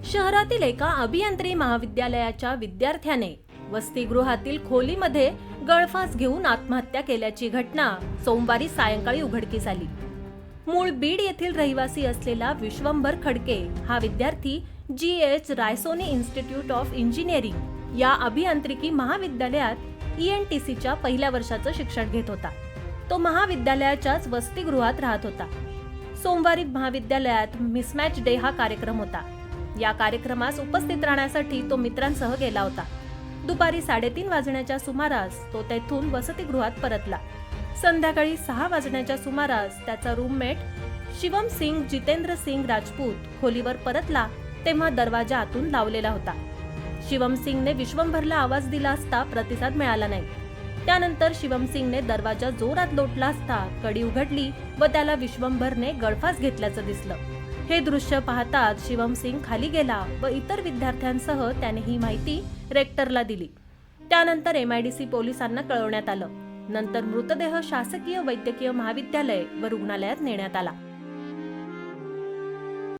शहरातील एका अभियांत्रिकी महाविद्यालयाच्या विद्यार्थ्याने वसतिगृहातील खोलीमध्ये गळफास घेऊन आत्महत्या केल्याची घटना सोमवारी सायंकाळी उघडकीस आली. मूळ बीड येथील रहिवासी असलेला विश्वंभर खडके हा विद्यार्थी GH Raisoni institute of engineering या अभियांत्रिकी महाविद्यालयात ENTCच्या पहिल्या वर्षाचं शिक्षण घेत होता. तो महाविद्यालयाच्याच वसतिगृहात राहत होता. सोमवारी महाविद्यालयात मिसमॅच डे हा कार्यक्रम होता. या कार्यक्रमास उपस्थित राहण्यासाठी तो मित्रांसह गेला होता. दुपारी 3:30 वाजण्याच्या सुमारास तो तेथून वसतिगृहात परतला. संध्याकाळी 6 वाजण्याच्या सुमारास त्याचा रूममेट शिवम सिंग जितेंद्र सिंग राजपूत खोलीवर परतला तेव्हा दरवाजा आतून लावलेला होता. शिवम सिंगने विश्वंभरला आवाज दिला असता प्रतिसाद मिळाला नाही. त्यानंतर शिवम सिंगने दरवाजा जोरात लोटला असता कडी उघडली व त्याला विश्वंभरने गळफास घेतल्याचं दिसलं. हे दृश्य पाहताच शिवम सिंग खाली गेला व इतर विद्यार्थ्यांसह त्याने ही माहिती रेक्टरला दिली. त्यानंतर MIDC पोलिसांना कळवण्यात आलं. नंतर मृतदेह शासकीय वैद्यकीय महाविद्यालय व रुग्णालयात नेण्यात आला.